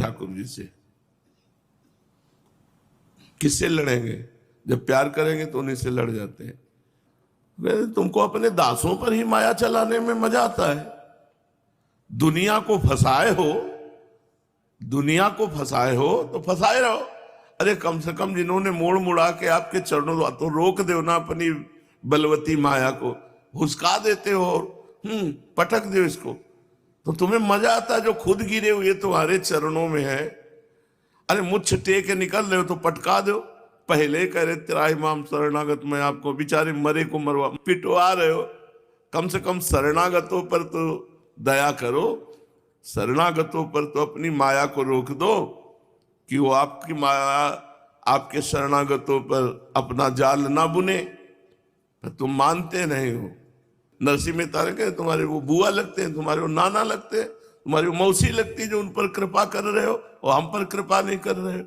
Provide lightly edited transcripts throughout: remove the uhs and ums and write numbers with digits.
ठाकुर जी से। किससे लड़ेंगे? जब प्यार करेंगे तो उन्हीं से लड़ जाते हैं। तुमको अपने दासों पर ही माया चलाने में मजा आता है। दुनिया को फंसाए हो, दुनिया को फंसाए हो तो फंसाए रहो। अरे कम से कम जिन्होंने मोड़ मुड़ा के आपके चरणों तो रोक दो ना अपनी बलवती माया को, हुस्का देते हो, पटक दो इसको, तो तुम्हें मजा आता है। जो खुद गिरे हुए तुम्हारे चरणों में है, अरे मुझ टेक के निकल रहे हो तो पटका दो। पहले कह रहे त्राहिमाम शरणागत में आपको, बेचारे मरे को मरवा पिटवा रहे हो। कम से कम शरणागतों पर तो दया करो, शरणागतों पर तो अपनी माया को रोक दो कि वो आपकी माया आपके शरणागतों पर अपना जाल ना बुने। पर तुम मानते नहीं हो। नरसिंह मेहता ने कहे तुम्हारे वो बुआ लगते हैं, तुम्हारे वो नाना लगते हैं, तुम्हारी वो मौसी लगती है जो उन पर कृपा कर रहे हो और हम पर कृपा नहीं कर रहे हो।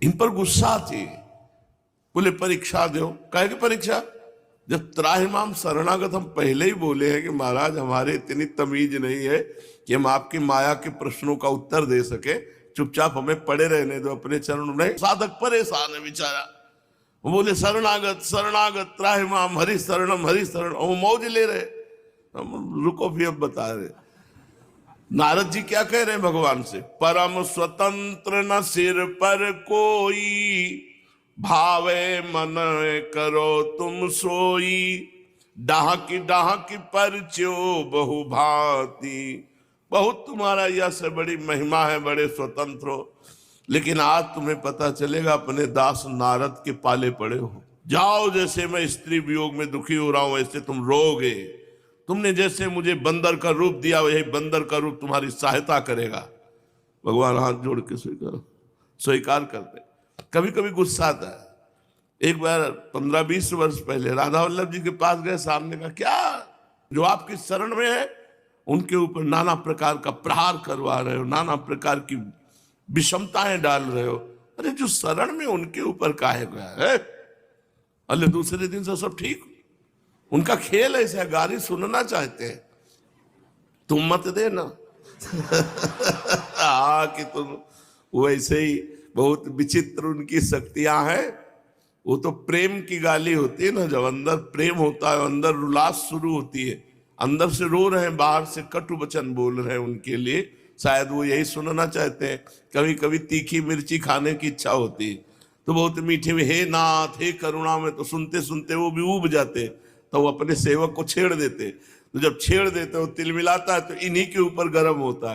इन पर गुस्सा थी। बोले परीक्षा दो। कहे कि परीक्षा? जब त्राहिमाम शरणागत हम पहले ही बोले हैं कि महाराज हमारे इतनी तमीज नहीं है कि हम आपकी माया के प्रश्नों का उत्तर दे सके, चुपचाप हमें पड़े रहने दो अपने चरणों में। साधक परेशान है बेचारा। वो बोले शरणागत शरणागत त्राहिमाम हरि शरणम हरि शरण, वो मौज ले रहे। रुको भी अब बता रहे। नारद जी क्या कह रहे हैं भगवान से? परम स्वतंत्र न सिर पर कोई, भावे मन करो तुम सोई, डाहकी परचो बहु भांति। बहुत तुम्हारा यश है, बड़ी महिमा है, बड़े स्वतंत्र हो, लेकिन आज तुम्हें पता चलेगा अपने दास नारद के पाले पड़े हो। जाओ, जैसे मैं स्त्री वियोग में दुखी हो रहा हूं वैसे तुम रोगे। तुमने जैसे मुझे बंदर का रूप दिया वही बंदर का रूप तुम्हारी सहायता करेगा। भगवान हाथ जोड़ के स्वीकार करते। कभी कभी गुस्सा आता है। एक बार 15-20 वर्ष पहले राधा वल्लभ जी के पास गए, सामने का क्या जो आपकी शरण में है उनके ऊपर नाना प्रकार का प्रहार करवा रहे हो, नाना प्रकार की विषमताएं डाल रहे हो। अरे जो शरण में उनके ऊपर काहे गया है? अरे दूसरे दिन से सब ठीक। उनका खेल ऐसा, गाली सुनना चाहते हैं, तुम मत देना। कि तुम वैसे ही बहुत विचित्र उनकी शक्तियां हैं। वो तो प्रेम की गाली होती है ना, जब अंदर प्रेम होता है, अंदर उल्लास शुरू होती है, अंदर से रो रहे हैं, बाहर से कटु वचन बोल रहे हैं उनके लिए, शायद वो यही सुनना चाहते हैं। कभी कभी तीखी मिर्ची खाने की इच्छा होती है तो बहुत मीठे में हे नाथ हे करुणा में, तो सुनते सुनते वो भी ऊब जाते, तो वो अपने सेवक को छेड़ देते। तो जब छेड़ देते वो तिल मिलाता है तो इन्हीं के ऊपर गर्म होता है।